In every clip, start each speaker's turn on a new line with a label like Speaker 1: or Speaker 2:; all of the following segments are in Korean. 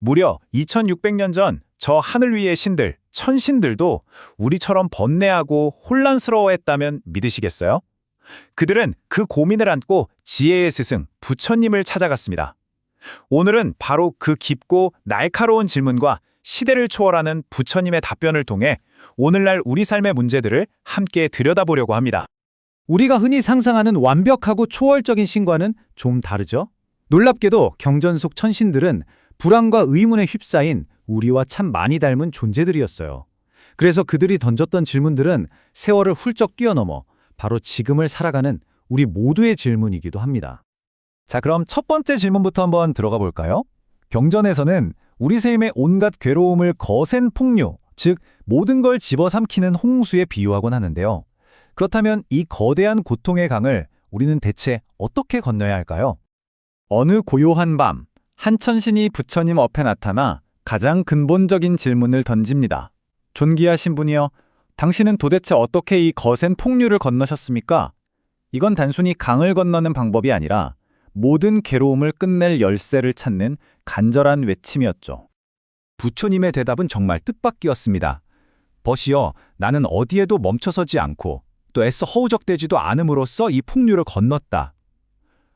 Speaker 1: 무려 2600년 전 저 하늘 위의 신들, 천신들도 우리처럼 번뇌하고 혼란스러워했다면 믿으시겠어요? 그들은 그 고민을 안고 지혜의 스승 부처님을 찾아갔습니다. 오늘은 바로 그 깊고 날카로운 질문과 시대를 초월하는 부처님의 답변을 통해 오늘날 우리 삶의 문제들을 함께 들여다보려고 합니다.
Speaker 2: 우리가 흔히 상상하는 완벽하고 초월적인 신과는 좀 다르죠? 놀랍게도 경전 속 천신들은 불안과 의문에 휩싸인 우리와 참 많이 닮은 존재들이었어요. 그래서 그들이 던졌던 질문들은 세월을 훌쩍 뛰어넘어 바로 지금을 살아가는 우리 모두의 질문이기도 합니다.
Speaker 3: 자, 그럼 첫 번째 질문부터 한번 들어가 볼까요? 경전에서는 우리 삶의 온갖 괴로움을 거센 폭류, 즉 모든 걸 집어삼키는 홍수에 비유하곤 하는데요. 그렇다면 이 거대한 고통의 강을 우리는 대체 어떻게 건너야 할까요? 어느 고요한 밤, 한 천신이 부처님 앞에 나타나 가장 근본적인 질문을 던집니다. 존귀하신 분이여, 당신은 도대체 어떻게 이 거센 폭류를 건너셨습니까? 이건 단순히 강을 건너는 방법이 아니라 모든 괴로움을 끝낼 열쇠를 찾는 간절한 외침이었죠. 부처님의 대답은 정말 뜻밖이었습니다. 벗이여, 나는 어디에도 멈춰서지 않고 또 애써 허우적대지도 않음으로써 이 폭류를 건넜다.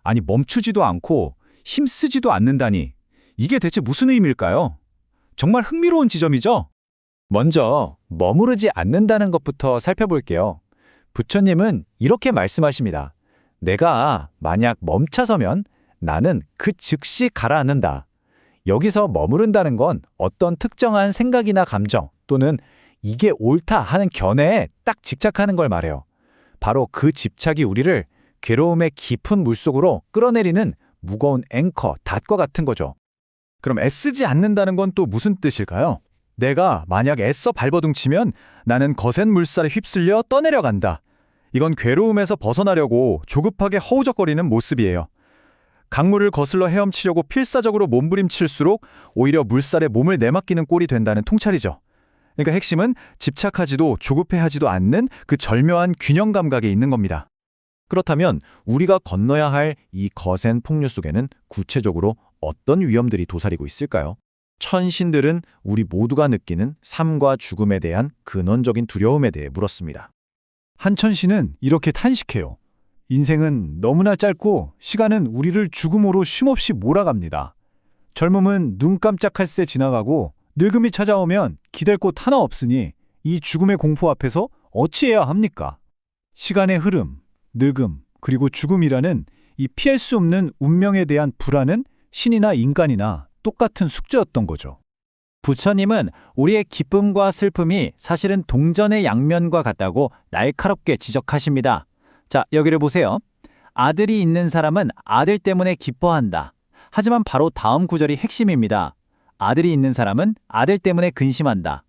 Speaker 3: 아니, 멈추지도 않고 힘쓰지도 않는다니, 이게 대체 무슨 의미일까요? 정말 흥미로운 지점이죠? 먼저 머무르지 않는다는 것부터 살펴볼게요. 부처님은 이렇게 말씀하십니다. 내가 만약 멈춰서면 나는 그 즉시 가라앉는다. 여기서 머무른다는 건 어떤 특정한 생각이나 감정 또는 이게 옳다 하는 견해에 딱 집착하는 걸 말해요. 바로 그 집착이 우리를 괴로움의 깊은 물속으로 끌어내리는 무거운 앵커, 닷과 같은 거죠. 그럼 애쓰지 않는다는 건 또 무슨 뜻일까요? 내가 만약 애써 발버둥치면 나는 거센 물살에 휩쓸려 떠내려간다. 이건 괴로움에서 벗어나려고 조급하게 허우적거리는 모습이에요. 강물을 거슬러 헤엄치려고 필사적으로 몸부림칠수록 오히려 물살에 몸을 내맡기는 꼴이 된다는 통찰이죠. 그러니까 핵심은 집착하지도 조급해하지도 않는 그 절묘한 균형 감각에 있는 겁니다. 그렇다면 우리가 건너야 할 이 거센 폭류 속에는 구체적으로 어떤 위험들이 도사리고 있을까요? 천신들은 우리 모두가 느끼는 삶과 죽음에 대한 근원적인 두려움에 대해 물었습니다.
Speaker 2: 한 천신은 이렇게 탄식해요. 인생은 너무나 짧고 시간은 우리를 죽음으로 쉼없이 몰아갑니다. 젊음은 눈 깜짝할 새 지나가고 늙음이 찾아오면 기댈 곳 하나 없으니 이 죽음의 공포 앞에서 어찌해야 합니까? 시간의 흐름, 늙음, 그리고 죽음이라는 이 피할 수 없는 운명에 대한 불안은 신이나 인간이나 똑같은 숙제였던 거죠.
Speaker 3: 부처님은 우리의 기쁨과 슬픔이 사실은 동전의 양면과 같다고 날카롭게 지적하십니다. 자, 여기를 보세요. 아들이 있는 사람은 아들 때문에 기뻐한다. 하지만 바로 다음 구절이 핵심입니다. 아들이 있는 사람은 아들 때문에 근심한다.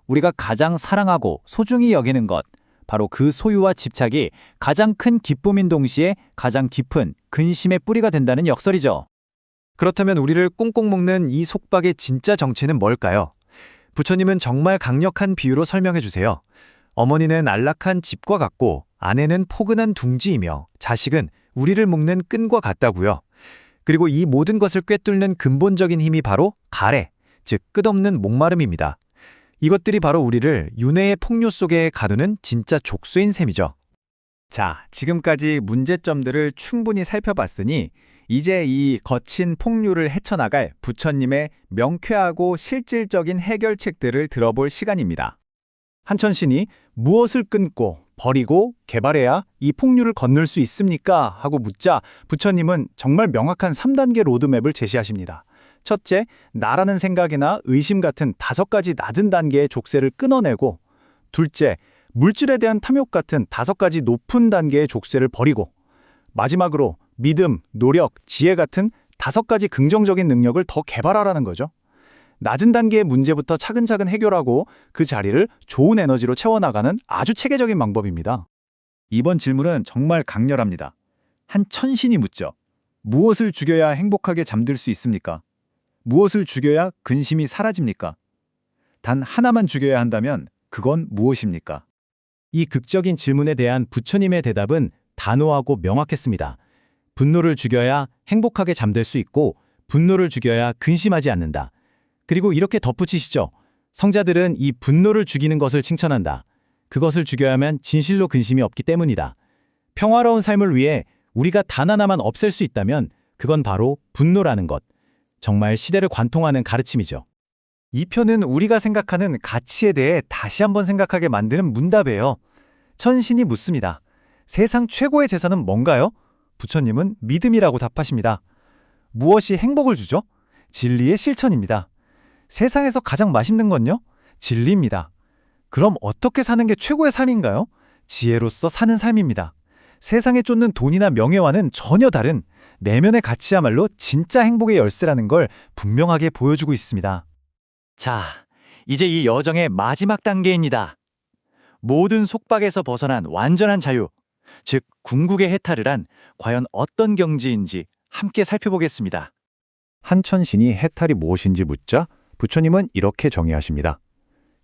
Speaker 3: 우리가 가장 사랑하고 소중히 여기는 것, 바로 그 소유와 집착이 가장 큰 기쁨인 동시에 가장 깊은 근심의 뿌리가 된다는 역설이죠. 그렇다면 우리를 꽁꽁 묶는 이 속박의 진짜 정체는 뭘까요? 부처님은 정말 강력한 비유로 설명해 주세요. 어머니는 안락한 집과 같고 아내는 포근한 둥지이며 자식은 우리를 묶는 끈과 같다고요. 그리고 이 모든 것을 꿰뚫는 근본적인 힘이 바로 가래, 즉 끝없는 목마름입니다. 이것들이 바로 우리를 윤회의 폭류 속에 가두는 진짜 족쇄인 셈이죠. 자, 지금까지 문제점들을 충분히 살펴봤으니 이제 이 거친 폭류를 헤쳐나갈 부처님의 명쾌하고 실질적인 해결책들을 들어볼 시간입니다. 한천신이 무엇을 끊고 버리고 개발해야 이 폭류를 건널 수 있습니까? 하고 묻자 부처님은 정말 명확한 3단계 로드맵을 제시하십니다. 첫째, 나라는 생각이나 의심 같은 5가지 낮은 단계의 족쇄를 끊어내고, 둘째, 물질에 대한 탐욕 같은 5가지 높은 단계의 족쇄를 버리고, 마지막으로 믿음, 노력, 지혜 같은 5가지 긍정적인 능력을 더 개발하라는 거죠. 낮은 단계의 문제부터 차근차근 해결하고 그 자리를 좋은 에너지로 채워나가는 아주 체계적인 방법입니다. 이번 질문은 정말 강렬합니다. 한 천신이 묻죠. 무엇을 죽여야 행복하게 잠들 수 있습니까? 무엇을 죽여야 근심이 사라집니까? 단 하나만 죽여야 한다면 그건 무엇입니까? 이 극적인 질문에 대한 부처님의 대답은 단호하고 명확했습니다. 분노를 죽여야 행복하게 잠들 수 있고 분노를 죽여야 근심하지 않는다.
Speaker 4: 그리고 이렇게 덧붙이시죠. 성자들은 이 분노를 죽이는 것을 칭찬한다. 그것을 죽여야만 진실로 근심이 없기 때문이다. 평화로운 삶을 위해 우리가 단 하나만 없앨 수 있다면 그건 바로 분노라는 것. 정말 시대를 관통하는 가르침이죠.
Speaker 3: 이 표는 우리가 생각하는 가치에 대해 다시 한번 생각하게 만드는 문답이에요. 천신이 묻습니다. 세상 최고의 재산은 뭔가요? 부처님은 믿음이라고 답하십니다. 무엇이 행복을 주죠? 진리의 실천입니다. 세상에서 가장 맛있는 건요? 진리입니다. 그럼 어떻게 사는 게 최고의 삶인가요? 지혜로서 사는 삶입니다. 세상에 쫓는 돈이나 명예와는 전혀 다른 내면의 가치야말로 진짜 행복의 열쇠라는 걸 분명하게 보여주고 있습니다. 자, 이제 이 여정의 마지막 단계입니다. 모든 속박에서 벗어난 완전한 자유, 즉 궁극의 해탈이란 과연 어떤 경지인지 함께 살펴보겠습니다.
Speaker 2: 한천신이 해탈이 무엇인지 묻자 부처님은 이렇게 정의하십니다.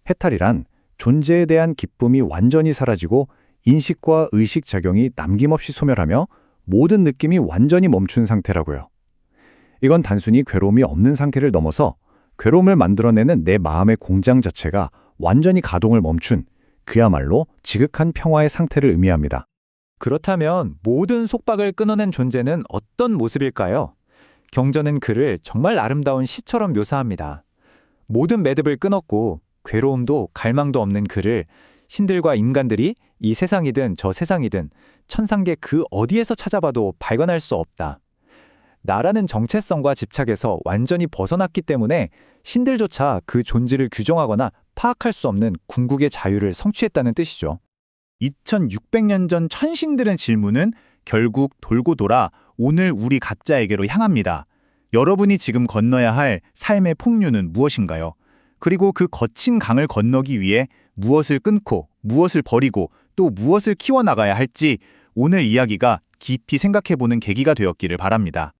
Speaker 2: 해탈이란 존재에 대한 기쁨이 완전히 사라지고 인식과 의식 작용이 남김없이 소멸하며 모든 느낌이 완전히 멈춘 상태라고요. 이건 단순히 괴로움이 없는 상태를 넘어서 괴로움을 만들어내는 내 마음의 공장 자체가 완전히 가동을 멈춘 그야말로 지극한 평화의 상태를 의미합니다.
Speaker 3: 그렇다면 모든 속박을 끊어낸 존재는 어떤 모습일까요? 경전은 그를 정말 아름다운 시처럼 묘사합니다. 모든 매듭을 끊었고 괴로움도 갈망도 없는 그를 신들과 인간들이 이 세상이든 저 세상이든 천상계 그 어디에서 찾아봐도 발견할 수 없다. 나라는 정체성과 집착에서 완전히 벗어났기 때문에 신들조차 그 존재를 규정하거나 파악할 수 없는 궁극의 자유를 성취했다는 뜻이죠.
Speaker 1: 2600년 전 천신들의 질문은 결국 돌고 돌아 오늘 우리 각자에게로 향합니다. 여러분이 지금 건너야 할 삶의 폭류는 무엇인가요? 그리고 그 거친 강을 건너기 위해 무엇을 끊고 무엇을 버리고 또 무엇을 키워나가야 할지 오늘 이야기가 깊이 생각해보는 계기가 되었기를 바랍니다.